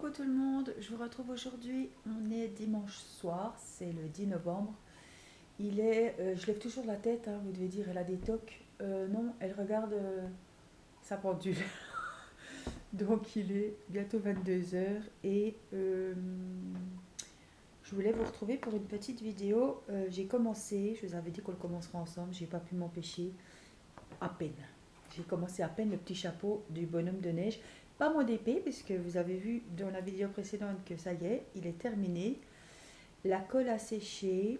Coucou tout le monde, je vous retrouve aujourd'hui. On est dimanche soir, c'est le 10 novembre. Je lève toujours la tête, hein, vous devez dire, elle a des tocs. Non, elle regarde sa pendule. Donc il est bientôt 22 heures et je voulais vous retrouver pour une petite vidéo. J'ai commencé, je vous avais dit qu'on le commencerait ensemble, j'ai pas pu m'empêcher, à peine. J'ai commencé à peine le petit chapeau du bonhomme de neige. Pas mon épée, puisque vous avez vu dans la vidéo précédente que ça y est, il est terminé. La colle a séché.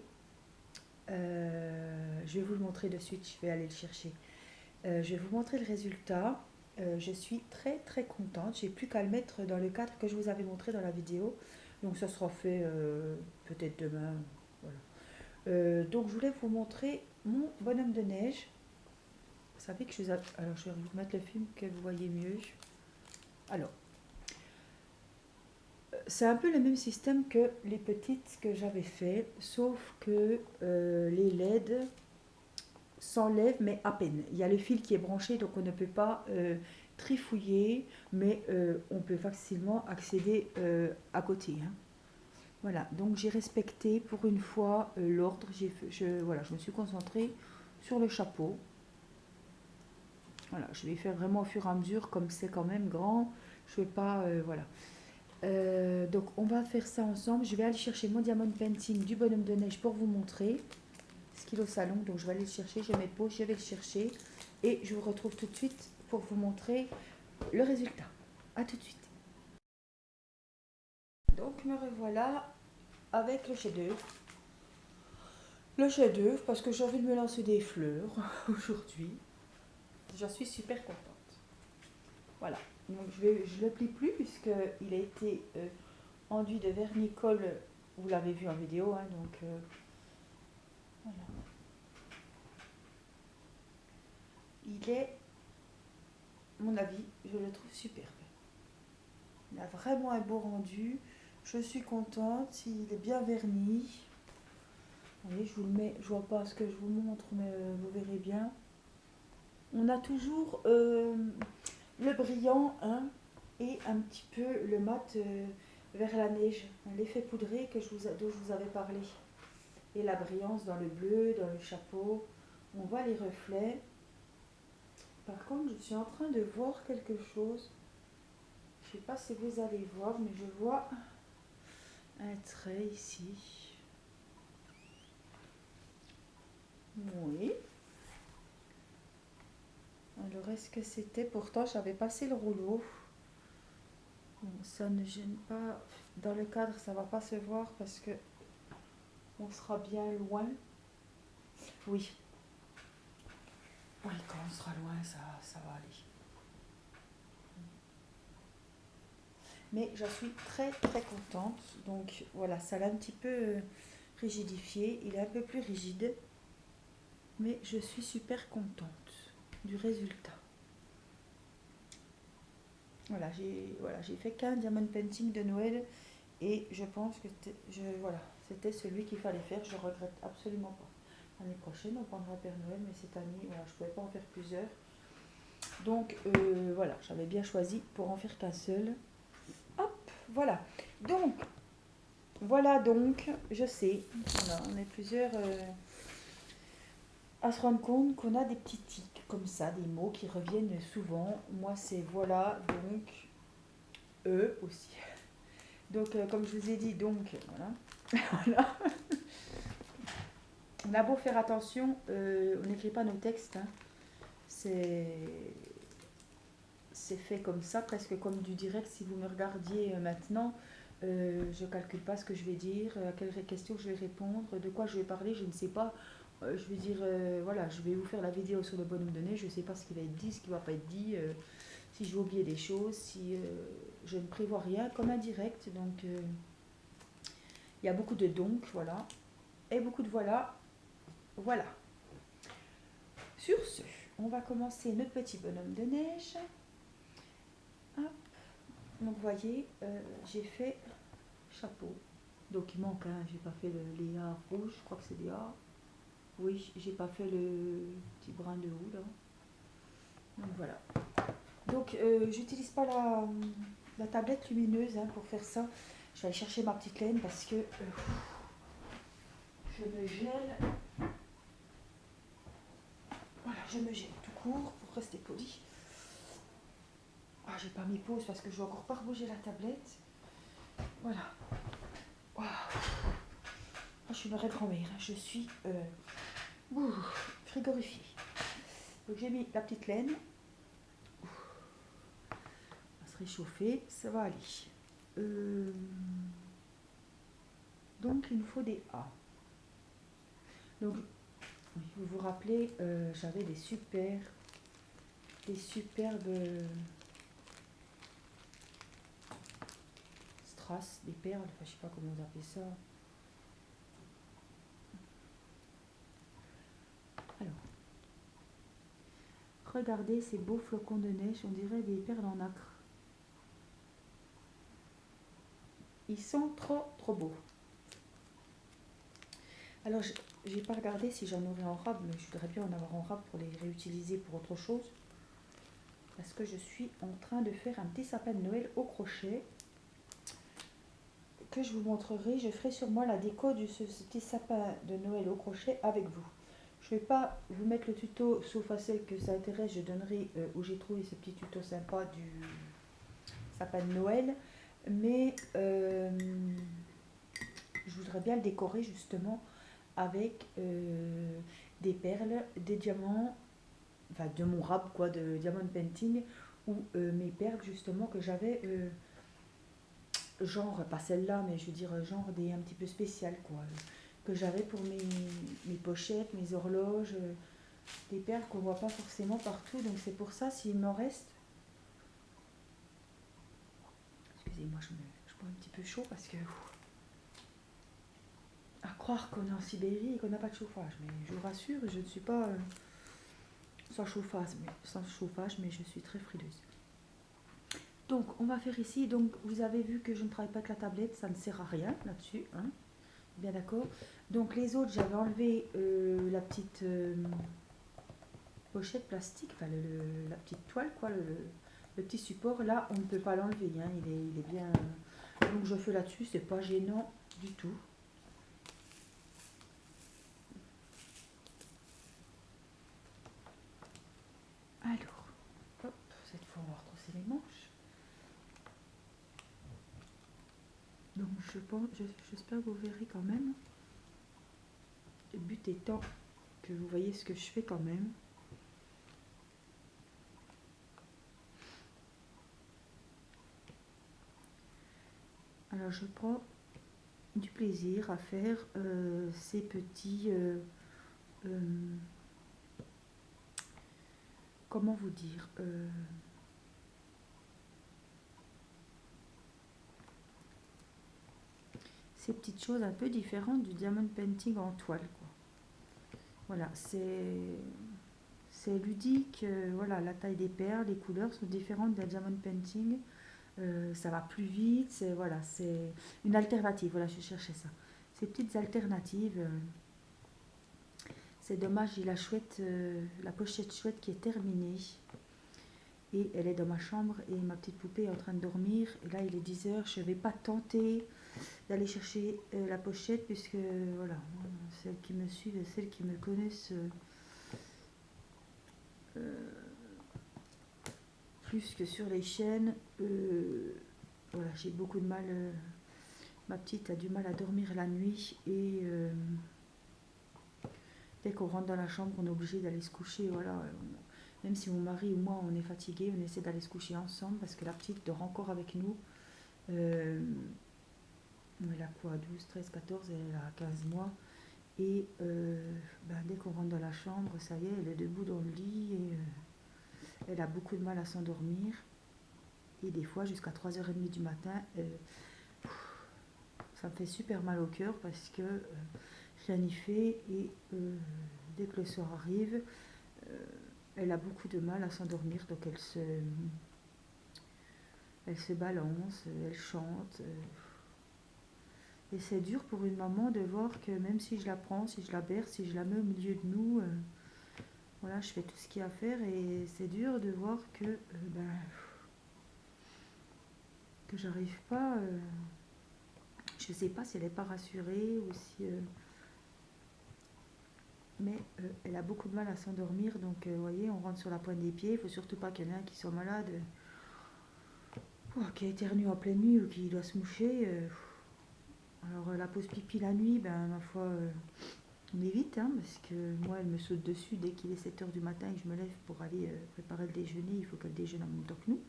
Je vais vous le montrer de suite, je vais aller le chercher. Je vais vous montrer le résultat. Je suis très très contente. J'ai plus qu'à le mettre dans le cadre que je vous avais montré dans la vidéo. Donc ça sera fait peut-être demain. Voilà. Donc je voulais vous montrer mon bonhomme de neige. Vous savez que alors je vais vous mettre le film que vous voyez mieux. Alors, c'est un peu le même système que les petites que j'avais fait, sauf que les LED s'enlèvent, mais à peine. Il y a le fil qui est branché, donc on ne peut pas trifouiller, mais on peut facilement accéder à côté, hein. Voilà, donc j'ai respecté pour une fois l'ordre. Voilà, je me suis concentrée sur le chapeau. Voilà, je vais faire vraiment au fur et à mesure, comme c'est quand même grand. Je ne vais pas, voilà. Donc on va faire ça ensemble. Je vais aller chercher mon diamond painting du bonhomme de neige pour vous montrer ce qu'il est au salon. Donc je vais aller le chercher, je mets pause, je vais le chercher et je vous retrouve tout de suite pour vous montrer le résultat. A tout de suite. Donc me revoilà avec le chef-d'œuvre. Le chef-d'œuvre parce que j'ai envie de me lancer des fleurs aujourd'hui. J'en suis super contente. Voilà. Donc je le plie plus puisqu'il a été enduit de vernis-colle. Vous l'avez vu en vidéo, hein, donc voilà. Il est, à mon avis, je le trouve superbe. Il a vraiment un beau rendu. Je suis contente. Il est bien verni. Vous voyez, je vous le mets. Je vois pas ce que je vous montre, mais vous verrez bien. On a toujours le brillant, hein, et un petit peu le mat vers la neige. L'effet poudré dont je vous avais parlé. Et la brillance dans le bleu, dans le chapeau. On voit les reflets. Par contre, je suis en train de voir quelque chose. Je ne sais pas si vous allez voir, mais je vois un trait ici. Oui. Alors, est-ce que c'était... Pourtant, j'avais passé le rouleau. Bon, ça ne gêne pas. Dans le cadre, ça ne va pas se voir parce que on sera bien loin. Oui. Oui, quand on sera loin, ça va aller. Mais j'en suis très très contente. Donc voilà, ça l'a un petit peu rigidifié. Il est un peu plus rigide. Mais je suis super contente du résultat. J'ai fait qu'un diamond painting de Noël et je pense que c'était celui qu'il fallait faire. Je regrette absolument pas. L'année prochaine, on prendra Père Noël, mais cette année, voilà, je ne pouvais pas en faire plusieurs. Donc voilà, j'avais bien choisi pour en faire qu'un seul. Hop, voilà. Donc, je sais, voilà, on est plusieurs à se rendre compte qu'on a des petits tics comme ça, des mots qui reviennent souvent. Moi, c'est voilà, donc, eux aussi. Donc, comme je vous ai dit, donc, voilà. Voilà. On a beau faire attention, on n'écrit pas nos textes, hein. C'est fait comme ça, presque comme du direct. Si vous me regardiez maintenant, je ne calcule pas ce que je vais dire, à quelle question je vais répondre, de quoi je vais parler, je ne sais pas. Je vais dire, voilà, je vais vous faire la vidéo sur le bonhomme de neige, je ne sais pas ce qui va être dit, ce qui ne va pas être dit, si je vais oublier des choses, si je ne prévois rien, comme un direct. Donc, il y a beaucoup de donc, voilà, et beaucoup de voilà, voilà. Sur ce, on va commencer notre petit bonhomme de neige. Hop. Donc, vous voyez, j'ai fait chapeau. Donc, il manque, hein, j'ai pas fait les A rouges, je crois que c'est des A. Oui, j'ai pas fait le petit brin de haut là. Donc voilà. Donc j'utilise pas la tablette lumineuse hein, pour faire ça. Je vais aller chercher ma petite laine parce que je me gèle. Voilà, je me gèle tout court pour rester poli. Ah, j'ai pas mis pause parce que je vais encore pas rebouger la tablette. Voilà. Waouh. Ah, je suis une vraie grand-mère. Hein. Je suis frigorifiée. Donc j'ai mis la petite laine. On va se réchauffer. Ça va aller. Donc il nous faut des A. Donc vous vous rappelez, j'avais des superbes strass, des perles, enfin je sais pas comment vous appelez ça. Alors, regardez ces beaux flocons de neige, on dirait des perles en nacre. Ils sont trop beaux. Alors, j'ai pas regardé si j'en aurais en rab, mais je voudrais bien en avoir en rab pour les réutiliser pour autre chose. Parce que je suis en train de faire un petit sapin de Noël au crochet que je vous montrerai. Je ferai sur moi la déco de ce petit sapin de Noël au crochet avec vous. Je ne vais pas vous mettre le tuto, sauf à celles que ça intéresse. Je donnerai où j'ai trouvé ce petit tuto sympa du sapin de Noël. Mais je voudrais bien le décorer justement avec des perles, des diamants, enfin de mon rab quoi, de diamond painting, ou mes perles justement que j'avais, genre, pas celle-là, mais je veux dire genre des un petit peu spéciales quoi, que j'avais pour mes pochettes, mes horloges, des perles qu'on voit pas forcément partout, donc c'est pour ça s'il m'en reste. Excusez-moi, je prends un petit peu chaud parce que à croire qu'on est en Sibérie et qu'on n'a pas de chauffage, mais je vous rassure, je ne suis pas sans chauffage, mais je suis très frileuse. Donc on va faire ici, donc vous avez vu que je ne travaille pas avec la tablette, ça ne sert à rien là-dessus, hein, bien d'accord. Donc les autres, j'avais enlevé la petite pochette plastique, enfin la petite toile, quoi, le petit support, là on ne peut pas l'enlever, hein, il est bien, donc je fais là-dessus, c'est pas gênant du tout. Alors, hop, cette fois on va retrousser les manches. Donc j'espère que vous verrez quand même. Le but étant que vous voyez ce que je fais quand même. Alors je prends du plaisir à faire ces petits... comment vous dire ces petites choses un peu différentes du diamond painting en toile, quoi. Voilà, c'est ludique, voilà, la taille des perles, les couleurs sont différentes d'un diamond painting, ça va plus vite, c'est voilà, c'est une alternative, voilà, je cherchais ça. Ces petites alternatives, c'est dommage, j'ai la pochette chouette qui est terminée. Et elle est dans ma chambre et ma petite poupée est en train de dormir. Et là, il est 10h. Je ne vais pas tenter d'aller chercher la pochette puisque, voilà, celles qui me suivent et celles qui me connaissent plus que sur les chaînes, voilà, j'ai beaucoup de mal. Ma petite a du mal à dormir la nuit et dès qu'on rentre dans la chambre, on est obligé d'aller se coucher. Voilà. Même si mon mari ou moi, on est fatigué, on essaie d'aller se coucher ensemble parce que la petite dort encore avec nous. Elle a quoi, 12, 13, 14, elle a 15 mois. Et dès qu'on rentre dans la chambre, ça y est, elle est debout dans le lit et elle a beaucoup de mal à s'endormir. Et des fois, jusqu'à 3h30 du matin, ça me fait super mal au cœur parce que rien n'y fait. Et dès que le soir arrive, elle a beaucoup de mal à s'endormir. Donc elle se balance, elle chante. Et c'est dur pour une maman de voir que même si je la prends, si je la berce, si je la mets au milieu de nous, voilà, je fais tout ce qu'il y a à faire et c'est dur de voir que que j'arrive pas. Je sais pas si elle n'est pas rassurée ou si. Mais elle a beaucoup de mal à s'endormir, donc vous voyez, on rentre sur la pointe des pieds. Il faut surtout pas qu'il y en ait un qui soit malade, qui éternue en pleine nuit ou qui doit se moucher. Alors la pause pipi la nuit, ben ma foi, on évite, hein, parce que moi elle me saute dessus dès qu'il est 7 heures du matin et que je me lève pour aller préparer le déjeuner. Il faut qu'elle déjeune en même temps que nous,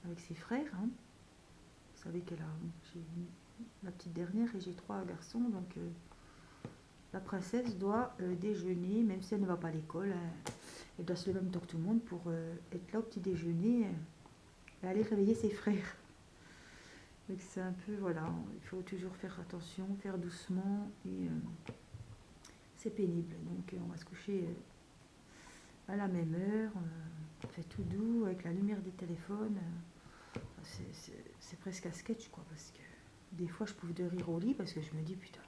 avec ses frères. Hein. Vous savez qu'elle a, j'ai la petite dernière et j'ai 3 garçons, donc la princesse doit déjeuner, même si elle ne va pas à l'école. Elle doit se lever en même temps que tout le monde pour être là au petit déjeuner et aller réveiller ses frères. Donc c'est un peu, voilà, il faut toujours faire attention, faire doucement et c'est pénible. Donc on va se coucher à la même heure, on fait tout doux avec la lumière des téléphones. C'est presque un sketch quoi, parce que des fois je pouvais de rire au lit parce que je me dis putain,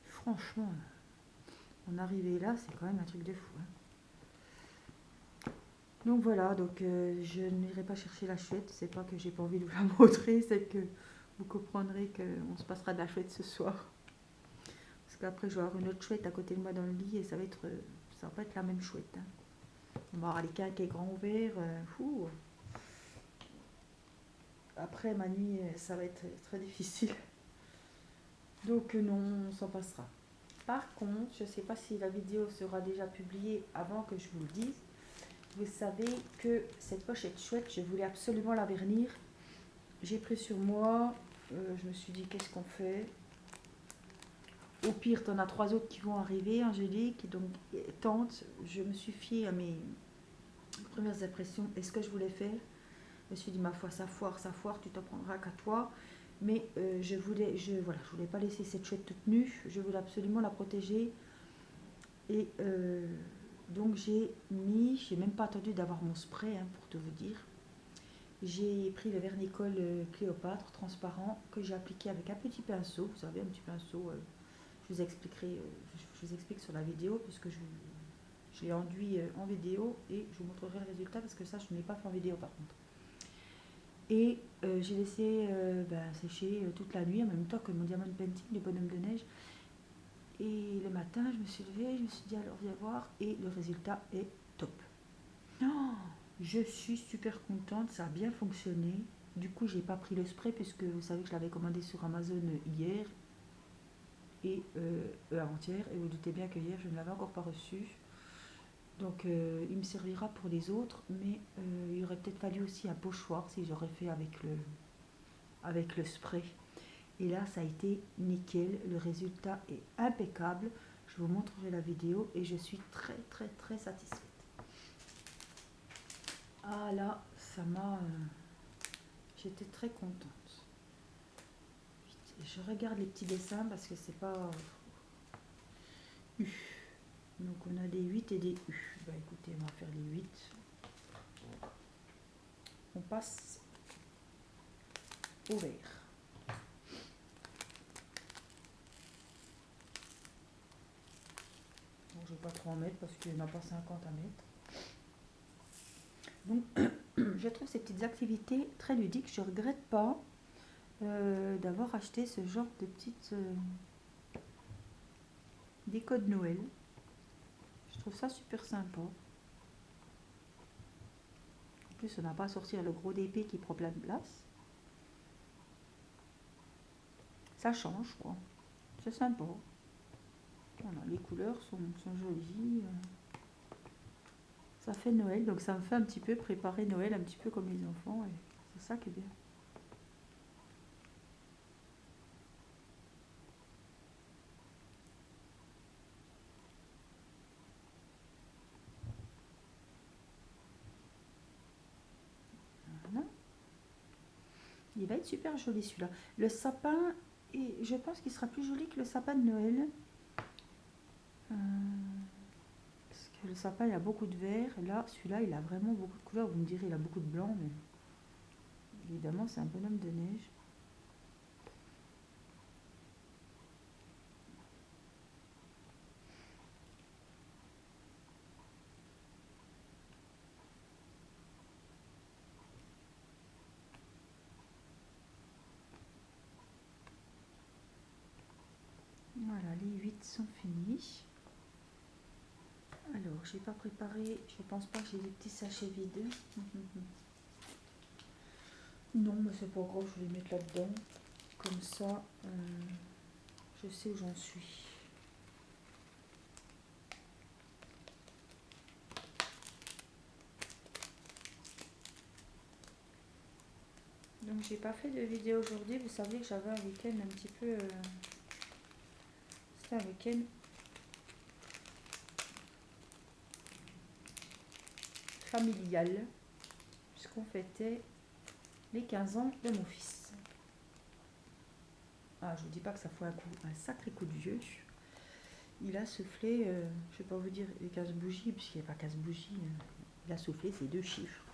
franchement, en arriver là, c'est quand même un truc de fou. Hein. Donc voilà, donc je n'irai pas chercher la chouette. C'est pas que j'ai pas envie de vous la montrer, c'est que vous comprendrez qu'on se passera de la chouette ce soir. Parce qu'après, je vais avoir une autre chouette à côté de moi dans le lit et ça va pas être la même chouette. Hein. On va avoir les quinques et grands ouverts. Après, ma nuit, ça va être très difficile. Donc non, on s'en passera. Par contre, je ne sais pas si la vidéo sera déjà publiée avant que je vous le dise. Vous savez que cette pochette chouette, je voulais absolument la vernir. J'ai pris sur moi, je me suis dit qu'est-ce qu'on fait. Au pire, tu en as 3 autres qui vont arriver, Angélique. Donc, tante, je me suis fiée à mes premières impressions. Est-ce que je voulais faire? Je me suis dit, ma foi, ça foire, tu t'en prendras qu'à toi. Mais je voulais pas laisser cette chouette toute nue. Je voulais absolument la protéger. Et donc j'ai même pas attendu d'avoir mon spray, hein, pour tout vous dire. J'ai pris le vernicole Cléopâtre transparent que j'ai appliqué avec un petit pinceau. Vous savez, un petit pinceau, je vous expliquerai, je vous explique sur la vidéo puisque je l'ai enduit en vidéo et je vous montrerai le résultat parce que ça je ne l'ai pas fait en vidéo par contre. Et j'ai laissé sécher toute la nuit en même temps que mon diamond painting du bonhomme de neige. Et le matin, je me suis levée, je me suis dit alors viens voir et le résultat est top. Oh, je suis super contente, ça a bien fonctionné. Du coup, j'ai pas pris le spray puisque vous savez que je l'avais commandé sur Amazon hier et avant-hier. Et vous doutez bien que hier, je ne l'avais encore pas reçu. Donc, il me servira pour les autres, mais il aurait peut-être fallu aussi un pochoir si j'aurais fait avec le spray. Et là, ça a été nickel. Le résultat est impeccable. Je vous montrerai la vidéo et je suis très, très, très satisfaite. Ah là, ça m'a... j'étais très contente. Je regarde les petits dessins parce que c'est pas... U. Donc on a des 8 et des U. Bah écoutez, on va faire les 8. On passe au vert. Bon, je ne vais pas trop en mettre parce qu'il n'y en a pas 50 à mettre. Donc, je trouve ces petites activités très ludiques. Je ne regrette pas d'avoir acheté ce genre de petites déco de Noël. Je trouve ça super sympa. En plus, on n'a pas à sortir le gros d'épée qui prend plein de place. Ça change, quoi. C'est sympa. Voilà, les couleurs sont jolies. Ça fait Noël, donc ça me fait un petit peu préparer Noël, un petit peu comme les enfants. Et c'est ça qui est bien. Voilà. Il va être super joli celui-là. Le sapin, et je pense qu'il sera plus joli que le sapin de Noël. Parce que le sapin, il a beaucoup de vert. Là, celui-là, il a vraiment beaucoup de couleurs. Vous me direz, il a beaucoup de blanc, mais évidemment, c'est un bonhomme de neige. vides sont finis. Alors, j'ai pas préparé, je pense pas que j'ai des petits sachets vides. Non, mais c'est pas grave, je vais les mettre là-dedans. Comme ça, je sais où j'en suis. Donc j'ai pas fait de vidéo aujourd'hui. Vous savez que j'avais un week-end un petit peu... C'était un week-end familial. Puisqu'on fêtait les 15 ans de mon fils. Ah, je vous dis pas que ça fait un sacré coup de vieux. Il a soufflé, je vais pas vous dire les 15 bougies, puisqu'il n'y a pas 15 bougies. Il a soufflé ces 2 chiffres.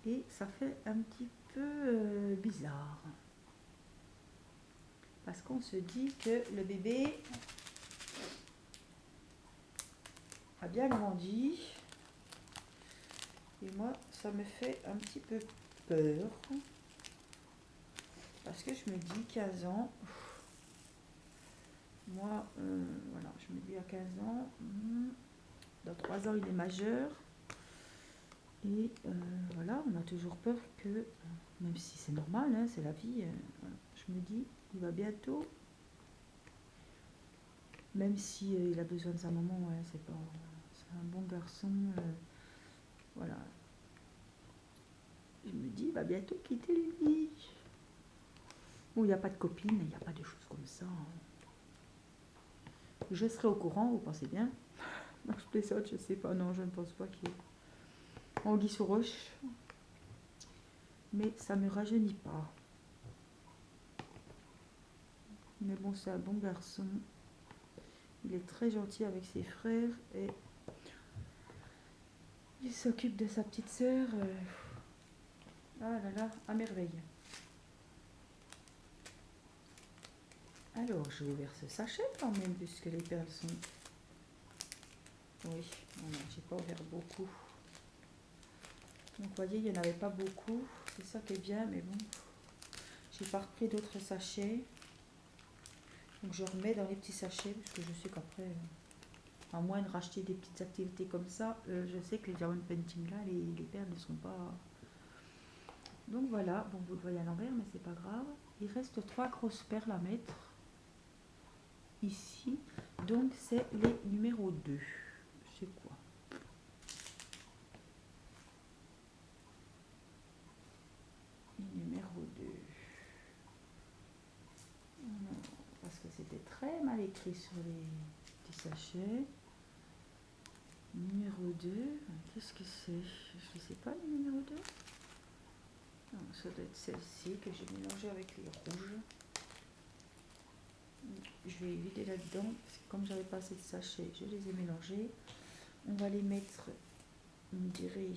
Et ça fait un petit peu bizarre. Parce qu'on se dit que le bébé a bien grandi. Et moi, ça me fait un petit peu peur. Parce que je me dis 15 ans. Moi, voilà, je me dis à 15 ans. Dans 3 ans, il est majeur. Et voilà, on a toujours peur que, même si c'est normal, hein, c'est la vie, voilà, je me dis, il va bientôt, même si il a besoin de sa maman, ouais, c'est un bon garçon, voilà. Je me dis, il va bientôt quitter les vies. Bon, il n'y a pas de copine, il n'y a pas de choses comme ça. Je serai au courant, vous pensez bien? Non, je plaisante, je sais pas, non, je ne pense pas qu'il y ait anguille sous roche. Mais ça ne me rajeunit pas. Mais bon, c'est un bon garçon. Il est très gentil avec ses frères et il s'occupe de sa petite sœur. Ah là là, à merveille. Alors, j'ai ouvert ce sachet quand même, puisque les perles sont... Oui, voilà, j'ai pas ouvert beaucoup. Donc, vous voyez, il n'y en avait pas beaucoup. C'est ça qui est bien, mais bon. J'ai pas repris d'autres sachets. Donc, je remets dans les petits sachets, parce que je sais qu'après, à moins de racheter des petites activités comme ça, je sais que les diamond painting là, les perles ne sont pas... Donc voilà, bon, vous le voyez à l'envers, mais c'est pas grave. Il reste 3 grosses perles à mettre ici. Donc c'est les numéros 2. C'est quoi? Les numéros 2. Parce que c'était très mal écrit sur les petits sachets. Numéro 2. Qu'est-ce que c'est? Je ne sais pas, le numéro 2. Non, ça doit être celle-ci que j'ai mélangée avec les rouges. Je vais vider là-dedans, parce que comme j'avais pas assez de sachets, je les ai mélangés. On va les mettre, on dirait,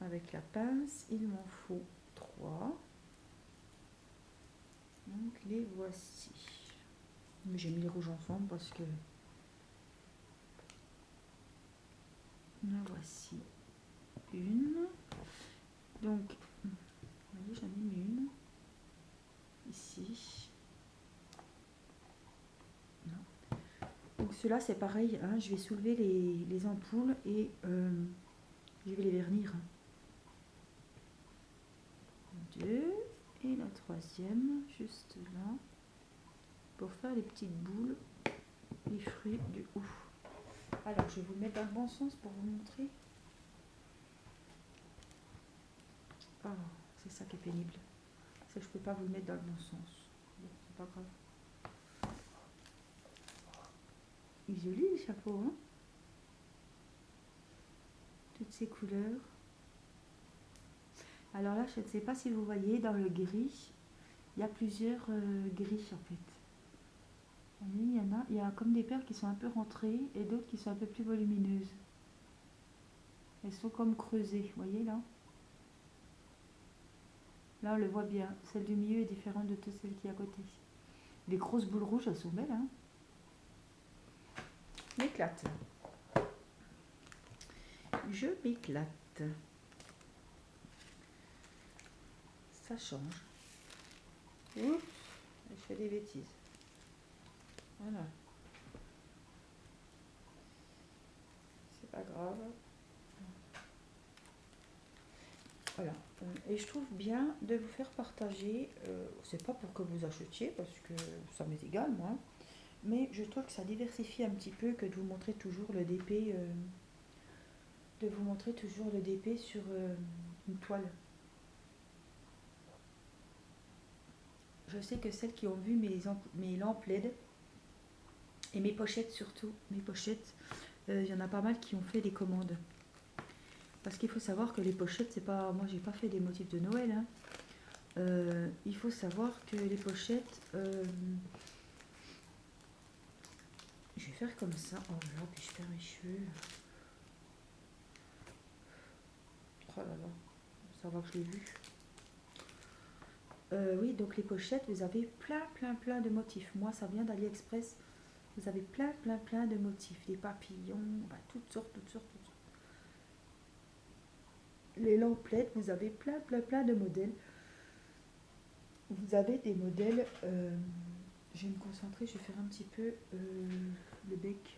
avec la pince. Il m'en faut 3. Donc les voici. Mais j'ai mis les rouges ensemble parce que... La voici une. Donc, vous voyez, j'en ai mis une. Ici. Non. Donc ceux-là, c'est pareil. Hein, je vais soulever les ampoules et je vais les vernir. 2. Et la troisième, juste là. Pour faire les petites boules, les fruits du haut. Alors, je vais vous le mettre dans le bon sens pour vous montrer. Oh, c'est ça qui est pénible. C'est que je ne peux pas vous le mettre dans le bon sens. Bon, c'est pas grave. Il est joli le chapeau, hein? Toutes ces couleurs. Alors là, je ne sais pas si vous voyez, dans le gris, il y a plusieurs gris en fait. Il y a comme des perles qui sont un peu rentrées et d'autres qui sont un peu plus volumineuses. Elles sont comme creusées, vous voyez là? Là, on le voit bien. Celle du milieu est différente de toutes celles qui est à côté. Les grosses boules rouges, elles sont belles, hein? M'éclate. Je m'éclate. Ça change. Oups. Et je fais des bêtises. Voilà. C'est pas grave. Voilà. Et je trouve bien de vous faire partager. C'est pas pour que vous achetiez, parce que ça m'est égal, moi. Mais je trouve que ça diversifie un petit peu que de vous montrer toujours le DP. De vous montrer toujours le DP sur une toile. Je sais que celles qui ont vu mes lampes LED et mes pochettes surtout, mes pochettes, il y en a pas mal qui ont fait des commandes. Parce qu'il faut savoir que les pochettes, c'est pas. Moi, j'ai pas fait des motifs de Noël. Hein. Il faut savoir que les pochettes. Je vais faire comme ça. Oh là, puis je perds mes cheveux. Oh là là, ça va que je l'ai vu. Oui, donc les pochettes, vous avez plein de motifs. Moi, ça vient d'AliExpress. Vous avez plein de motifs. Des papillons, bah, toutes sortes. Les lampes LED, vous avez plein de modèles. Vous avez des modèles. Je vais me concentrer, je vais faire un petit peu le bec.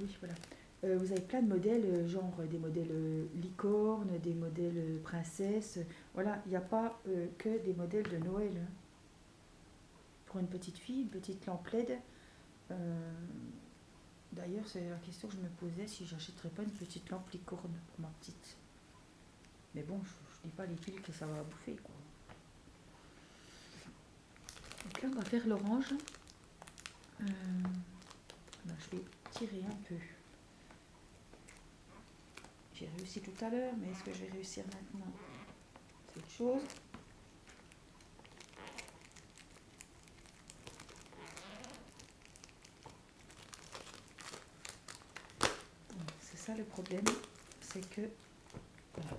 Oui, voilà. Vous avez plein de modèles, genre des modèles licorne, des modèles princesse. Voilà, il n'y a pas que des modèles de Noël. Hein. Pour une petite fille, une petite lampe LED. D'ailleurs, c'est la question que je me posais si j'achèterais pas une petite lampe licorne pour ma petite. Mais bon, je dis pas les piles que ça va bouffer, quoi. Donc là, on va faire l'orange. Je vais tirer un peu. J'ai réussi tout à l'heure, mais est-ce que je vais réussir maintenant? C'est autre chose. C'est ça le problème, c'est que... Voilà.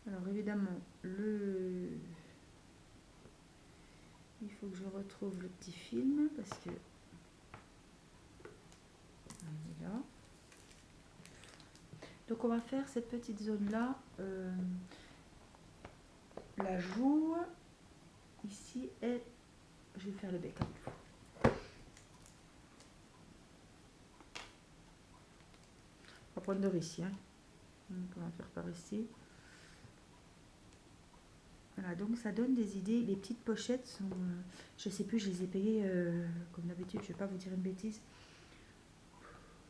Alors évidemment, il faut que je retrouve le petit film, parce que... Il est là. Donc on va faire cette petite zone-là. La joue, ici, et je vais faire le bec. On va prendre de ici. Hein. Donc on va faire par ici. Voilà, donc ça donne des idées. Les petites pochettes sont... je sais plus, je les ai payées comme d'habitude, je vais pas vous dire une bêtise.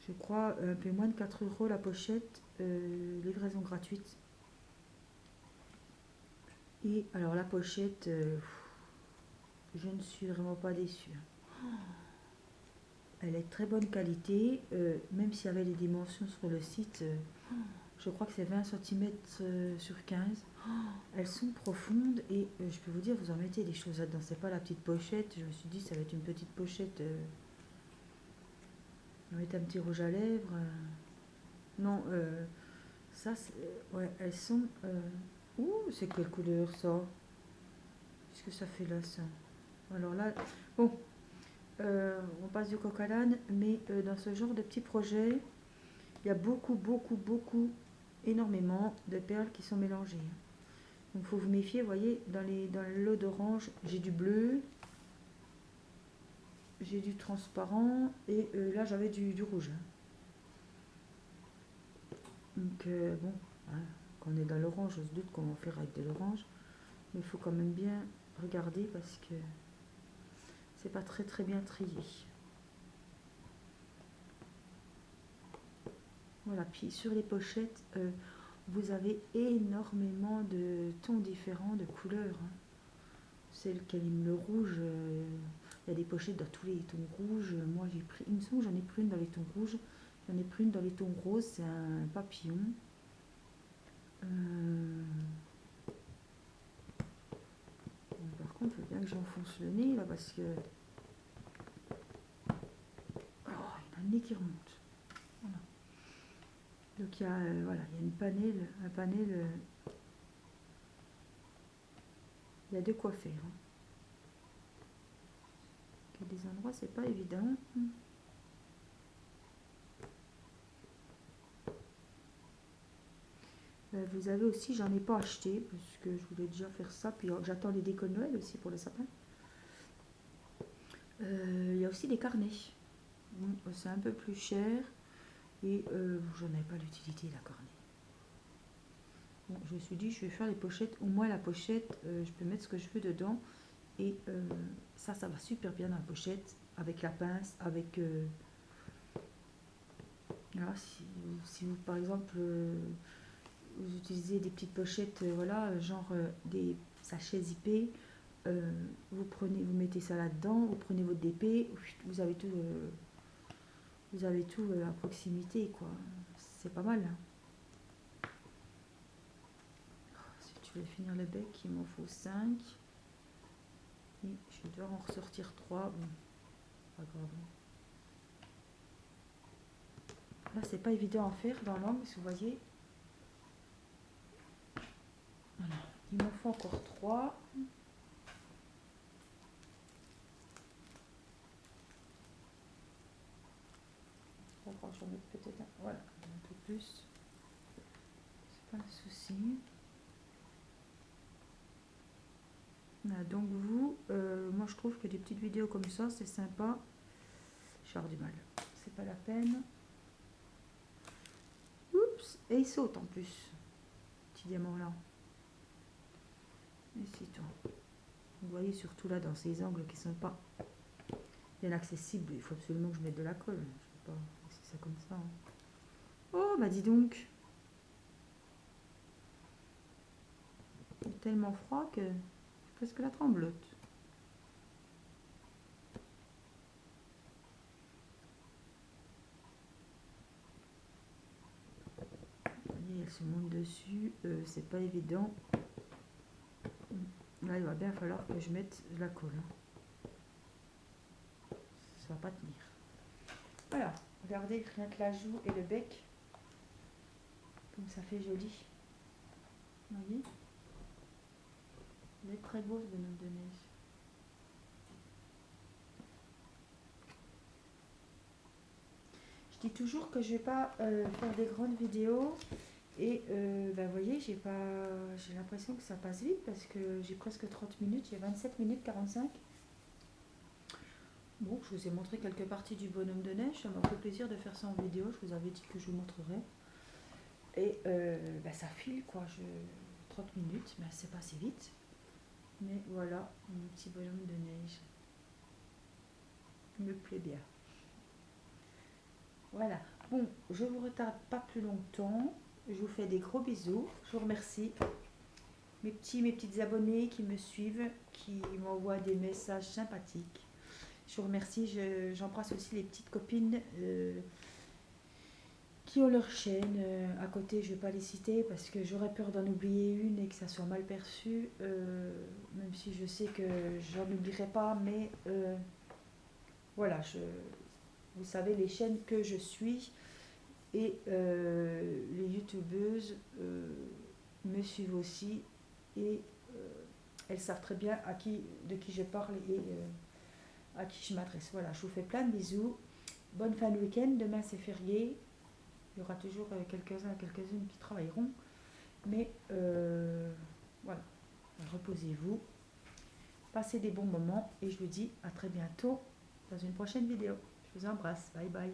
Je crois un peu moins de 4 € la pochette, livraison gratuite. Et alors la pochette, je ne suis vraiment pas déçue. Elle est de très bonne qualité, même s'il y avait les dimensions sur le site, je crois que c'est 20 cm sur 15. Elles sont profondes et je peux vous dire, vous en mettez des choses là-dedans. C'est pas la petite pochette, je me suis dit ça va être une petite pochette. On va mettre un petit rouge à lèvres. Non, ça, ouais, elles sont... ouh, c'est quelle couleur ça? Qu'est-ce que ça fait là, ça? Alors là, bon, on passe du coq à l'âne, mais dans ce genre de petit projet, il y a beaucoup, énormément de perles qui sont mélangées. Donc il faut vous méfier, vous voyez, dans le lot d'orange, j'ai du bleu, j'ai du transparent, et là j'avais du rouge. Donc bon, hein, quand on est dans l'orange, on se doute qu'on va faire avec de l'orange. Mais il faut quand même bien regarder parce que c'est pas très bien trié. Voilà, puis sur les pochettes, vous avez énormément de tons différents, de couleurs. Hein. Celle qui aime le rouge, il y a des pochettes dans tous les tons rouges. Moi j'ai pris, il me semble que j'en ai pris une dans les tons rouges, j'en ai pris une dans les tons roses, c'est un papillon. Par contre, il faut bien que j'enfonce le nez là parce que... Oh, il y a le nez qui remonte. Voilà. Donc il y a, voilà, il y a un panel, il y a de quoi faire. Hein. Il y a des endroits, c'est pas évident. Vous avez aussi, j'en ai pas acheté parce que je voulais déjà faire ça. Puis j'attends les décos de Noël aussi pour le sapin. Il y a aussi des carnets. Bon, c'est un peu plus cher. Et j'en avais pas l'utilité, la carnet. Bon, je me suis dit, je vais faire les pochettes. Au moins, la pochette, je peux mettre ce que je veux dedans. Et ça va super bien dans la pochette. Avec la pince, avec... Voilà, si vous, par exemple, vous utilisez des petites pochettes, voilà, genre des sachets zippés, vous mettez ça là-dedans, vous prenez votre DP, vous avez tout à proximité, quoi. C'est pas mal, hein. Si tu veux finir le bec, il m'en faut 5. Et je vais devoir en ressortir 3. Bon, pas grave. Là, c'est pas évident à faire dans l'angle, si vous voyez. Voilà. Il m'en faut encore 3. D'accord, j'en mets peut-être un. Voilà, un peu plus. C'est pas un souci. Voilà, donc moi je trouve que des petites vidéos comme ça, c'est sympa. J'ai du mal. C'est pas la peine. Oups, et il saute en plus. Petit diamant là. Et c'est tout. Vous voyez surtout là dans ces angles qui sont pas bien accessibles. Il faut absolument que je mette de la colle. Je ne vais pas laisser ça comme ça, hein. Oh, bah dis donc. Il est tellement froid que c'est presque la tremblote. Vous voyez, elle se monte dessus. C'est pas évident. Là, il va bien falloir que je mette de la colle. Ça va pas tenir. Voilà, regardez, rien que la joue et le bec. Comme ça fait joli. Vous voyez? Il est très beau ce bonhomme de neige. Je dis toujours que je vais pas faire des grandes vidéos. Et vous voyez, j'ai l'impression que ça passe vite parce que j'ai presque 30 minutes, il y a 27 minutes 45. Bon, je vous ai montré quelques parties du bonhomme de neige, ça m'a fait plaisir de faire ça en vidéo, je vous avais dit que je vous montrerai. Et ça file quoi, 30 minutes, mais c'est passé vite. Mais voilà, mon petit bonhomme de neige. Il me plaît bien. Voilà, bon, je vous retarde pas plus longtemps. Je vous fais des gros bisous. Je vous remercie. Mes petites abonnés qui me suivent, qui m'envoient des messages sympathiques. Je vous remercie. J'embrasse aussi les petites copines qui ont leur chaîne à côté. Je ne vais pas les citer parce que j'aurais peur d'en oublier une et que ça soit mal perçu. Même si je sais que j'en oublierai pas. Mais voilà, vous savez les chaînes que je suis. Et les youtubeuses me suivent aussi et elles savent très bien de qui je parle et à qui je m'adresse. Voilà, je vous fais plein de bisous. Bonne fin de week-end. Demain c'est férié. Il y aura toujours quelques-uns et quelques-unes qui travailleront. Mais voilà, reposez-vous. Passez des bons moments et je vous dis à très bientôt dans une prochaine vidéo. Je vous embrasse. Bye bye.